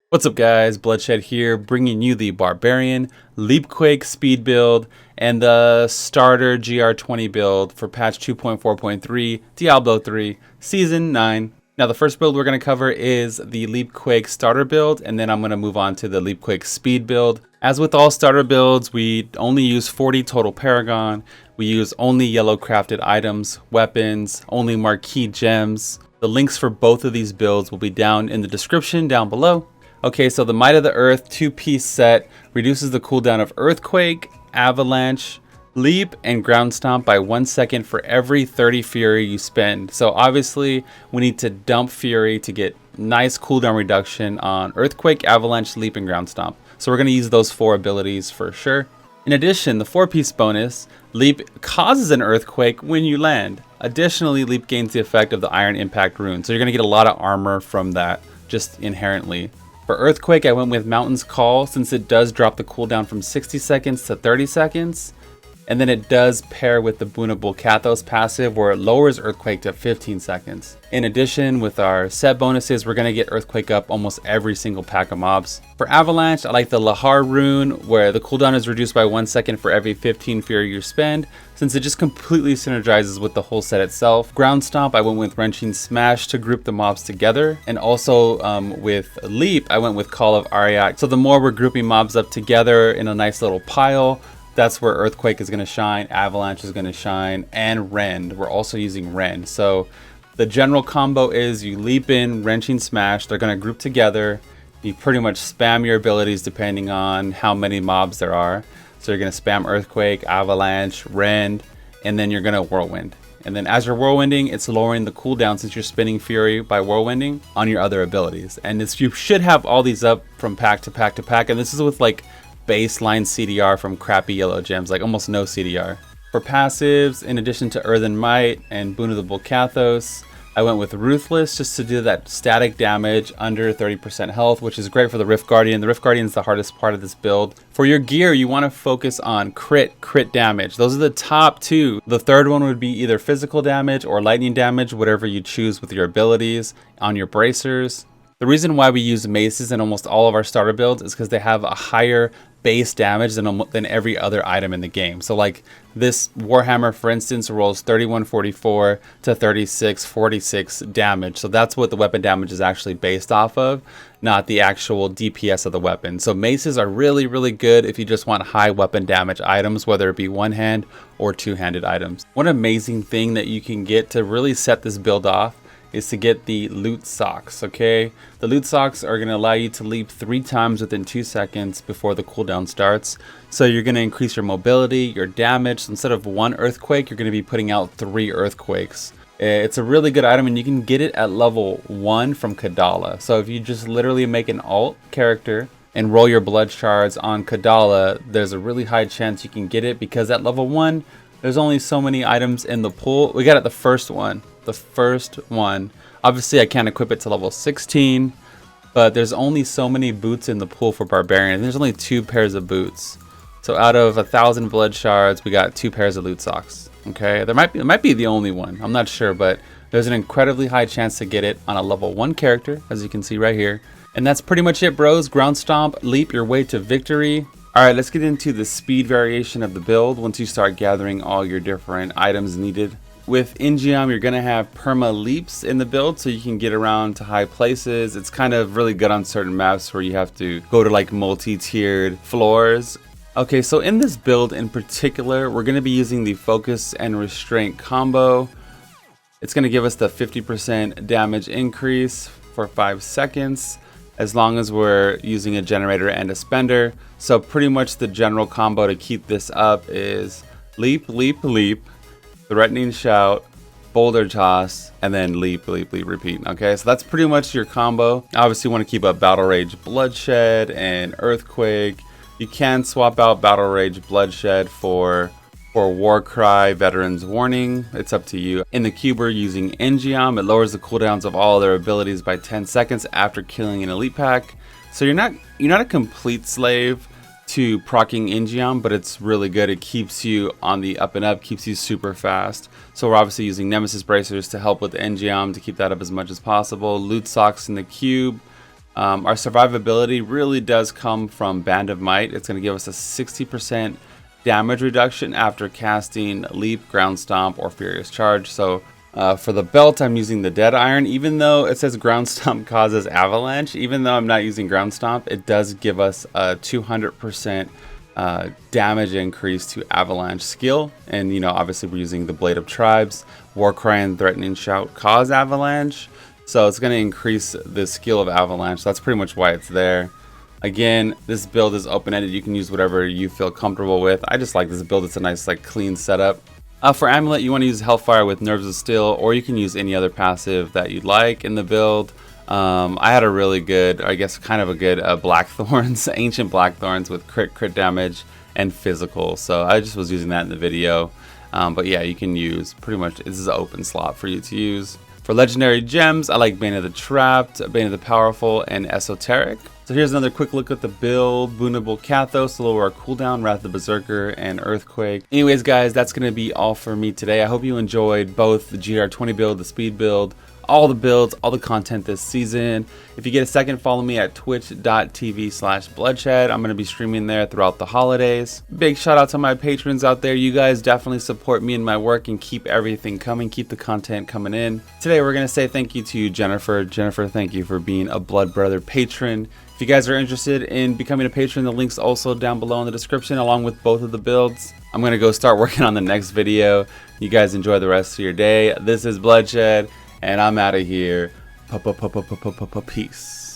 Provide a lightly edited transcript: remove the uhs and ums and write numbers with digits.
What's up guys, Bloodshed here, bringing you the Barbarian, Leapquake speed build, and the starter GR20 build for patch 2.4.3, Diablo 3, Season 9. Now the first build we're going to cover is the Leapquake starter build, and then I'm going to move on to the Leapquake speed build. As with all starter builds, we only use 40 total Paragon, we use only yellow crafted items, weapons, only marquee gems. The links for both of these builds will be down in the description down below. Okay, so the Might of the Earth 2-piece set reduces the cooldown of Earthquake, Avalanche, Leap, and Ground Stomp by 1 second for every 30 Fury you spend. So obviously, we need to dump Fury to get nice cooldown reduction on Earthquake, Avalanche, Leap, and Ground Stomp. So we're going to use those 4 abilities for sure. In addition, the 4-piece bonus, Leap causes an Earthquake when you land. Additionally, Leap gains the effect of the Iron Impact rune. So you're going to get a lot of armor from that just inherently. For Earthquake, I went with Mountain's Call since it does drop the cooldown from 60 seconds to 30 seconds. And then it does pair with the Boonable Kathos passive where it lowers Earthquake to 15 seconds. In addition, with our set bonuses, we're going to get Earthquake up almost every single pack of mobs. For Avalanche, I like the Lahar rune where the cooldown is reduced by 1 second for every 15 Fury you spend, since it just completely synergizes with the whole set itself. Ground Stomp, I went with Wrenching Smash to group the mobs together. And also with Leap, I went with Call of Ariat. So the more we're grouping mobs up together in a nice little pile, that's where Earthquake is going to shine, Avalanche is going to shine, and Rend. We're also using Rend. So the general combo is you leap in, Wrenching Smash, they're going to group together. You pretty much spam your abilities depending on how many mobs there are. So you're going to spam Earthquake, Avalanche, Rend, and then you're going to Whirlwind. And then as you're Whirlwinding, it's lowering the cooldown since you're spinning Fury by Whirlwinding on your other abilities. And you should have all these up from pack to pack to pack. And this is with like baseline CDR from crappy yellow gems, like almost no CDR. For passives, in addition to Earthen Might and Boonable Kathos, I went with Ruthless just to do that static damage under 30% health, which is great for the Rift Guardian. The Rift Guardian is the hardest part of this build. For your gear, you want to focus on crit damage. Those are the top 2. The third one would be either physical damage or lightning damage, whatever you choose with your abilities on your bracers. The reason why we use maces in almost all of our starter builds is because they have a higher base damage than every other item in the game. So like this Warhammer, for instance, rolls 3144 to 3646 damage. So that's what the weapon damage is actually based off of, not the actual DPS of the weapon. So maces are really good if you just want high weapon damage items, whether it be one-hand or two-handed items. One amazing thing that you can get to really set this build off is to get the loot socks. Okay, the loot socks are going to allow you to leap 3 times within 2 seconds before the cooldown starts. So you're going to increase your mobility, your damage. So instead of 1 earthquake, you're going to be putting out 3 earthquakes. It's a really good item, and you can get it at level 1 from Kadala. So if you just literally make an alt character and roll your blood shards on Kadala, there's a really high chance you can get it, because at level 1 there's only so many items in the pool. We got it the first one. Obviously I can't equip it to level 16, but there's only so many boots in the pool for Barbarian. There's only 2 pairs of boots. So out of 1,000 blood shards, we got 2 pairs of loot socks. Okay, it might be the only one. I'm not sure, but there's an incredibly high chance to get it on a level 1 character, as you can see right here. And that's pretty much it, bros. Ground Stomp, leap your way to victory. Alright, let's get into the speed variation of the build once you start gathering all your different items needed. With Ingeom, you're going to have perma leaps in the build so you can get around to high places. It's kind of really good on certain maps where you have to go to like multi-tiered floors. Okay, so in this build in particular, we're going to be using the Focus and Restraint combo. It's going to give us the 50% damage increase for 5 seconds, as long as we're using a generator and a spender. So pretty much the general combo to keep this up is leap, leap, leap, threatening shout, boulder toss, and then leap, leap, leap, repeat. Okay, so that's pretty much your combo. Obviously you want to keep up Battle Rage Bloodshed and Earthquake. You can swap out Battle Rage Bloodshed for Warcry Veterans Warning. It's up to you. In the cube we're using Ingeom. It lowers the cooldowns of all their abilities by 10 seconds after killing an elite pack. So you're not a complete slave to proccing Ingeom, but it's really good. It keeps you on the up and up, keeps you super fast. So we're obviously using Nemesis Bracers to help with Ingeom to keep that up as much as possible. Loot Socks in the cube. Our survivability really does come from Band of Might. It's going to give us a 60% damage reduction after casting Leap, Ground Stomp, or Furious Charge. So for the belt, I'm using the Dead Iron. Even though it says Ground Stomp causes avalanche, even though I'm not using Ground Stomp, it does give us a 200% damage increase to avalanche skill. And you know, obviously we're using the Blade of Tribes. Warcry and Threatening Shout cause avalanche, so it's going to increase the skill of avalanche. That's pretty much why it's there. Again, this build is open-ended. You can use whatever you feel comfortable with. I just like this build. It's a nice, like, clean setup. For Amulet, you want to use Hellfire with Nerves of Steel, or you can use any other passive that you'd like in the build. I had a really good, I guess kind of a good Blackthorns, Ancient Blackthorns with crit damage and physical. So I just was using that in the video. But yeah, you can use pretty much, this is an open slot for you to use. For legendary gems, I like Bane of the Trapped, Bane of the Powerful, and Esoteric. So here's another quick look at the build. Boonable Kathos to lower our cooldown, Wrath of the Berserker, and Earthquake. Anyways guys, that's going to be all for me today. I hope you enjoyed both the GR20 build, the speed build, all the builds, all the content this season. If you get a second, follow me at twitch.tv/bloodshed. I'm going to be streaming there throughout the holidays. Big shout out to my patrons out there. You guys definitely support me and my work and keep everything coming, keep the content coming in. Today we're going to say thank you to Jennifer. Jennifer, thank you for being a Blood Brother patron. If you guys are interested in becoming a patron, the link's also down below in the description along with both of the builds. I'm going to go start working on the next video. You guys enjoy the rest of your day. This is Bloodshed, and I'm out of here. Peace.